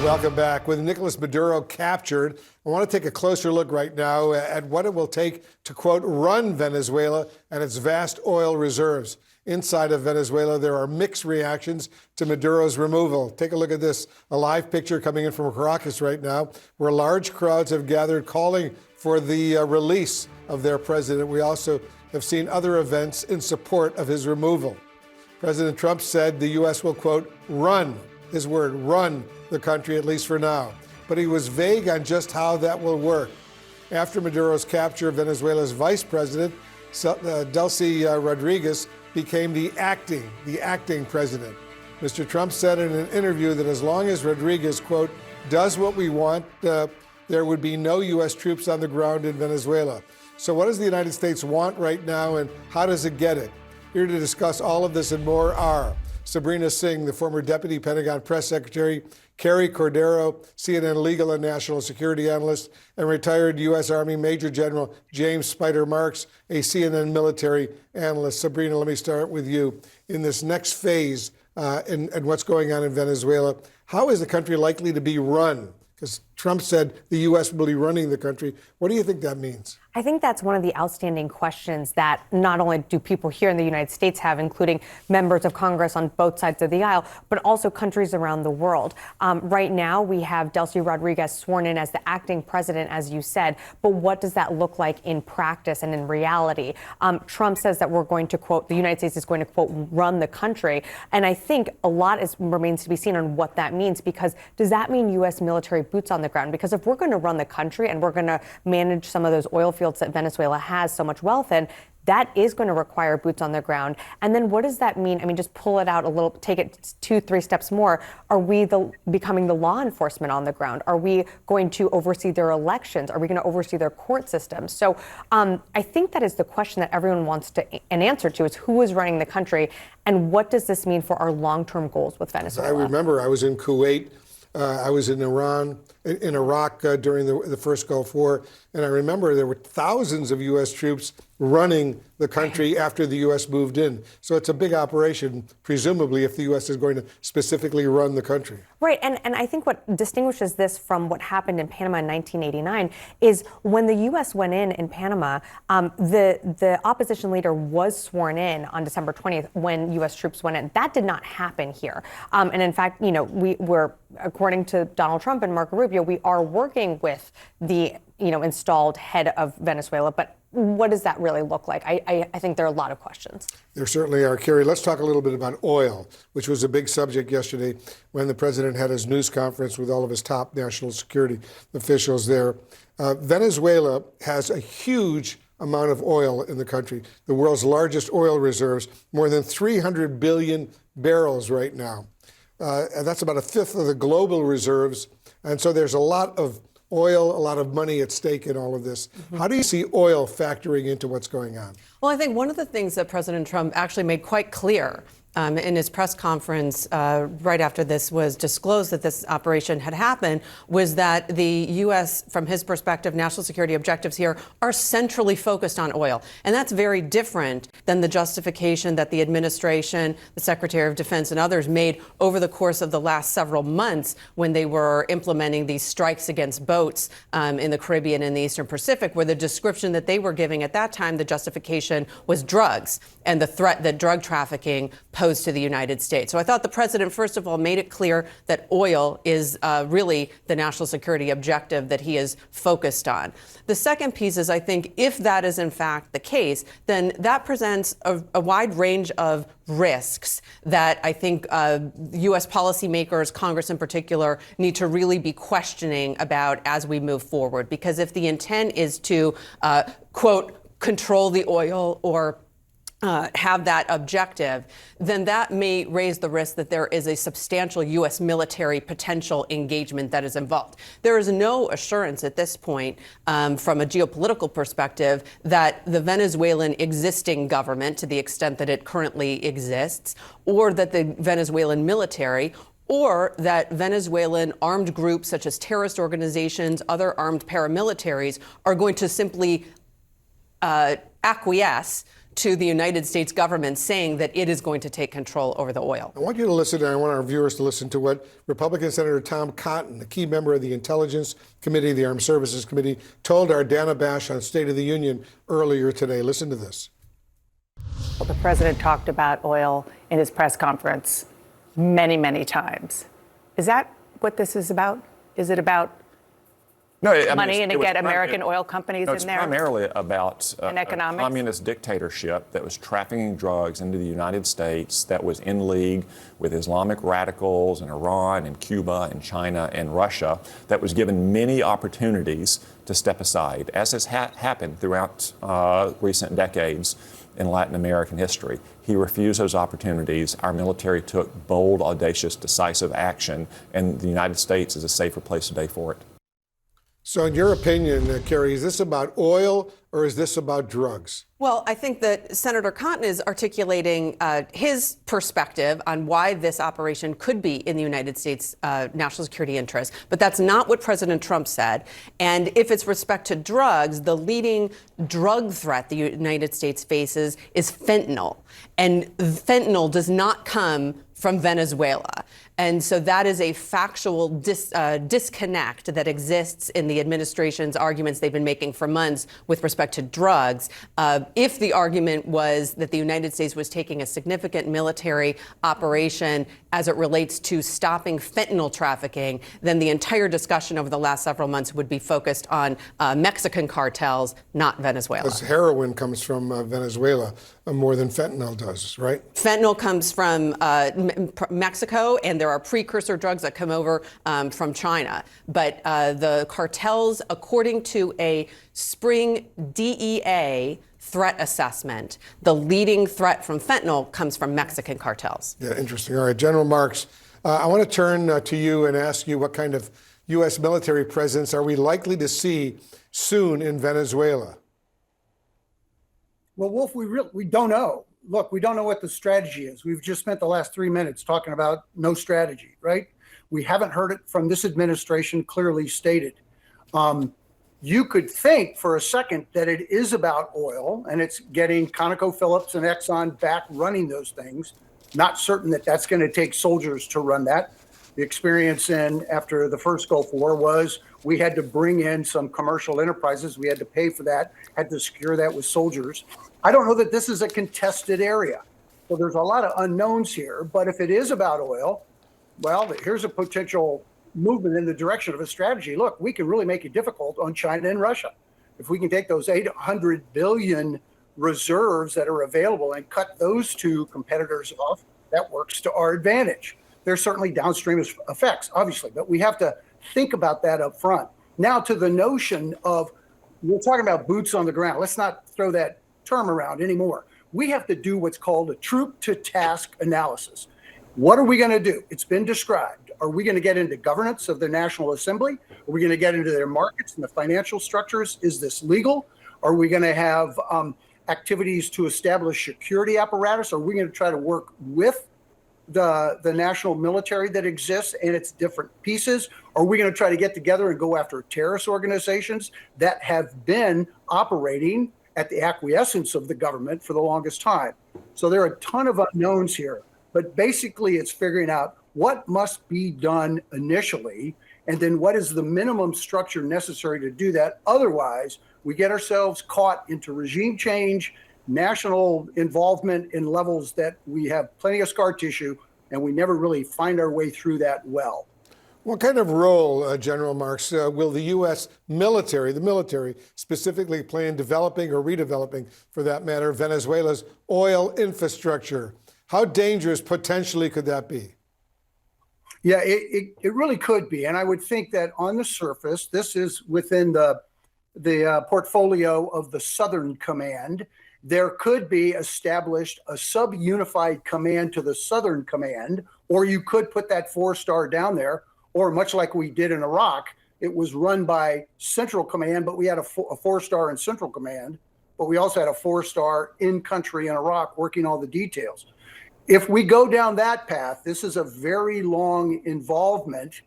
Welcome back. With Nicolas Maduro captured, I want to take a closer look right now at what it will take to, quote, run Venezuela and its vast oil reserves. Inside of Venezuela, there are mixed reactions to Maduro's removal. Take a look at this, a live picture coming in from Caracas right now, where large crowds have gathered calling for the release of their president. We also have seen other events in support of his removal. President Trump said the U.S. will, quote, run, his word, run the country, at least for now. But he was vague on just how that will work. After Maduro's capture, Venezuela's vice president, Delcy Rodriguez, became the acting president. Mr. Trump said in an interview that as long as Rodriguez, quote, does what we want, there would be no U.S. troops on the ground in Venezuela. So what does the United States want right now, and how does it get it? Here to discuss all of this and more are Sabrina Singh, the former Deputy Pentagon Press Secretary, Carrie Cordero, CNN legal and national security analyst, and retired U.S. Army Major General James Spider Marks, a CNN military analyst. Sabrina, let me start with you. In this next phase and what's going on in Venezuela, how is the country likely to be run? Because Trump said the U.S. will be running the country. What do you think that means? I think that's one of the outstanding questions that not only do people here in the United States have, including members of Congress on both sides of the aisle, but also countries around the world. Right now, we have Delcy Rodriguez sworn in as the acting president, as you said. But what does that look like in practice and in reality? Trump says that we're going to, quote, the United States is going to, quote, run the country. And I think a lot remains to be seen on what that means, because does that mean U.S. military boots on the ground? Because if we're going to run the country and we're going to manage some of those oil fields that Venezuela has so much wealth in, that is going to require boots on the ground. And then what does that mean? I mean, just pull it out a little, take it 2-3 steps more. Are we becoming the law enforcement on the ground? Are we going to oversee their elections? Are we going to oversee their court systems? So I think that is the question that everyone wants an answer to, is who is running the country and what does this mean for our long-term goals with Venezuela? I remember I was in Kuwait. I was in Iran, in Iraq during the first Gulf War, and I remember there were thousands of U.S. troops running the country after the U.S. moved in. So it's a big operation, presumably, if the U.S. is going to specifically run the country. Right, and I think what distinguishes this from what happened in Panama in 1989 is when the U.S. went in Panama, the opposition leader was sworn in on December 20th when U.S. troops went in. That did not happen here. And in fact, you know, we're, according to Donald Trump and Marco Rubio, we are working with the, installed head of Venezuela. But what does that really look like? I think there are a lot of questions. There certainly are. Carrie, let's talk a little bit about oil, which was a big subject yesterday when the president had his news conference with all of his top national security officials there. Venezuela has a huge amount of oil in the country, the world's largest oil reserves, more than 300 billion barrels right now. And that's about a fifth of the global reserves. And so there's a lot of oil, a lot of money at stake in all of this. Mm-hmm. How do you see oil factoring into what's going on? Well, I think one of the things that President Trump actually made quite clear in his press conference right after this was disclosed that this operation had happened was that the U.S., from his perspective, national security objectives here are centrally focused on oil. And that's very different than the justification that the administration, the Secretary of Defense and others made over the course of the last several months when they were implementing these strikes against boats in the Caribbean and the Eastern Pacific, where the description that they were giving at that time, the justification was drugs and the threat that drug trafficking posed to the United States. So I thought the president, first of all, made it clear that oil is really the national security objective that he is focused on. The second piece is, I think, if that is in fact the case, then that presents a wide range of risks that I think U.S. policymakers, Congress in particular, need to really be questioning about as we move forward. Because if the intent is to, quote, control the oil or have that objective, then that may raise the risk that there is a substantial U.S. military potential engagement that is involved. There is no assurance at this point from a geopolitical perspective that the Venezuelan existing government, to the extent that it currently exists, or that the Venezuelan military or that Venezuelan armed groups such as terrorist organizations, other armed paramilitaries are going to simply acquiesce to the United States government saying that it is going to take control over the oil. I want you to listen, and I want our viewers to listen to what Republican Senator Tom Cotton, a key member of the Intelligence Committee, the Armed Services Committee, told our Dana Bash on State of the Union earlier today. Listen to this. The president talked about oil in his press conference many, many times. Is that what this is about? Is it about money and to get American oil companies in there? It's primarily about And a economics? communist dictatorship that was trafficking drugs into the United States, that was in league with Islamic radicals in Iran and Cuba and China and Russia, that was given many opportunities to step aside, as has happened throughout recent decades in Latin American history. He refused those opportunities. Our military took bold, audacious, decisive action, and the United States is a safer place today for it. So in your opinion, Kerry, is this about oil or is this about drugs? Well, I think that Senator Cotton is articulating his perspective on why this operation could be in the United States' national security interest. But that's not what President Trump said. And if it's respect to drugs, the leading drug threat the United States faces is fentanyl. And fentanyl does not come from Venezuela. And so that is a factual disconnect that exists in the administration's arguments they've been making for months with respect to drugs. If the argument was that the United States was taking a significant military operation as it relates to stopping fentanyl trafficking, then the entire discussion over the last several months would be focused on Mexican cartels, not Venezuela. Because heroin comes from Venezuela more than fentanyl does, right? Fentanyl comes from Mexico, and there are precursor drugs that come over from China. But the cartels, according to a spring DEA threat assessment, the leading threat from fentanyl comes from Mexican cartels. Yeah, interesting. All right, General Marks, I want to turn to you and ask you what kind of U.S. military presence are we likely to see soon in Venezuela? Well, Wolf, we don't know. Look, we don't know what the strategy is. We've just spent the last 3 minutes talking about no strategy, right? We haven't heard it from this administration clearly stated. You could think for a second that it is about oil and it's getting ConocoPhillips and Exxon back running those things. Not certain that that's going to take soldiers to run that. The experience after the first Gulf War was we had to bring in some commercial enterprises. We had to pay for that, had to secure that with soldiers. I don't know that this is a contested area. So there's a lot of unknowns here. But if it is about oil, well, here's a potential movement in the direction of a strategy. Look, we can really make it difficult on China and Russia. If we can take those 800 billion reserves that are available and cut those two competitors off, that works to our advantage. There's certainly downstream effects, obviously, but we have to think about that up front. Now to the notion of, we're talking about boots on the ground. Let's not throw that term around anymore. We have to do what's called a troop to task analysis. What are we going to do? It's been described. Are we going to get into governance of the National Assembly? Are we going to get into their markets and the financial structures? Is this legal? Are we going to have activities to establish security apparatus? Are we going to try to work with the national military that exists and its different pieces? Are we going to try to get together and go after terrorist organizations that have been operating at the acquiescence of the government for the longest time? So there are a ton of unknowns here, but basically it's figuring out what must be done initially, and then what is the minimum structure necessary to do that. Otherwise, we get ourselves caught into regime change, national involvement in levels that we have plenty of scar tissue, and we never really find our way through that well. What kind of role, General Marks, will the U.S. military, the military specifically, play in developing or redeveloping, for that matter, Venezuela's oil infrastructure? How dangerous potentially could that be? Yeah, it really could be. And I would think that on the surface, this is within the portfolio of the Southern Command. There could be established a sub-unified command to the Southern Command, or you could put that 4-star down there, or much like we did in Iraq, it was run by Central Command, but we had a 4-star in Central Command, but we also had a 4-star in country in Iraq working all the details. If we go down that path, this is a very long involvement,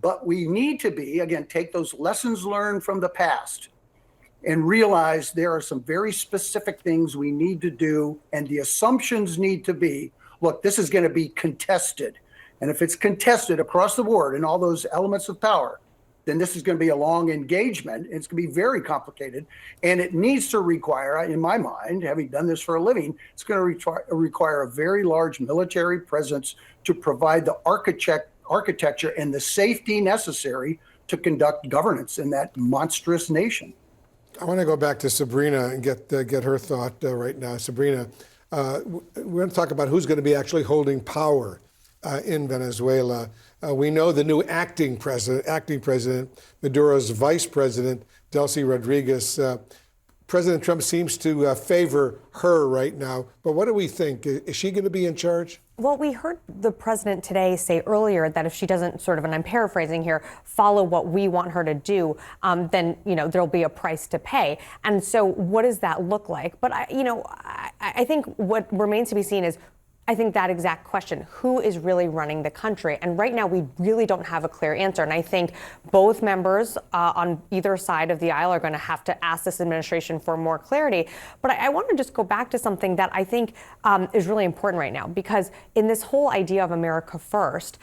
but we need to be, again, take those lessons learned from the past and realize there are some very specific things we need to do. And the assumptions need to be, look, this is going to be contested. And if it's contested across the board in all those elements of power, then this is going to be a long engagement. It's going to be very complicated. And it needs to require, in my mind, having done this for a living, it's going to require a very large military presence to provide the architecture and the safety necessary to conduct governance in that monstrous nation. I want to go back to Sabrina and get her thought right now. Sabrina, we're going to talk about who's going to be actually holding power in Venezuela. We know the new acting president, Maduro's vice president, Delcy Rodriguez. President Trump seems to favor her right now. But what do we think? Is she going to be in charge? Well, we heard the president today say earlier that if she doesn't sort of, and I'm paraphrasing here, follow what we want her to do, then, there'll be a price to pay. And so what does that look like? But, I think what remains to be seen is, I think that exact question, who is really running the country? And right now, we really don't have a clear answer. And I think both members on either side of the aisle are going to have to ask this administration for more clarity. But I want to just go back to something that I think is really important right now, because in this whole idea of America first,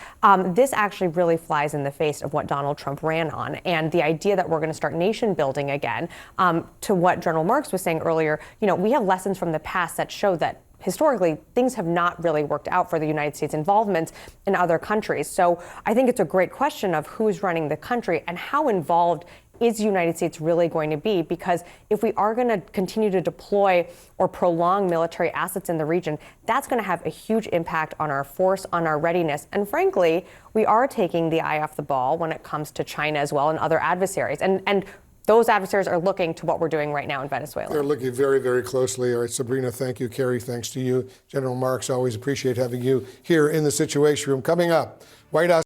this actually really flies in the face of what Donald Trump ran on. And the idea that we're going to start nation building again, to what General Marks was saying earlier, we have lessons from the past that show that historically, things have not really worked out for the United States involvement in other countries. So I think it's a great question of who's running the country and how involved is the United States really going to be? Because if we are going to continue to deploy or prolong military assets in the region, that's going to have a huge impact on our force, on our readiness. And frankly, we are taking the eye off the ball when it comes to China as well and other adversaries. And those adversaries are looking to what we're doing right now in Venezuela. They're looking very, very closely. All right, Sabrina, thank you. Kerry, thanks to you. General Marks, always appreciate having you here in the Situation Room. Coming up, White House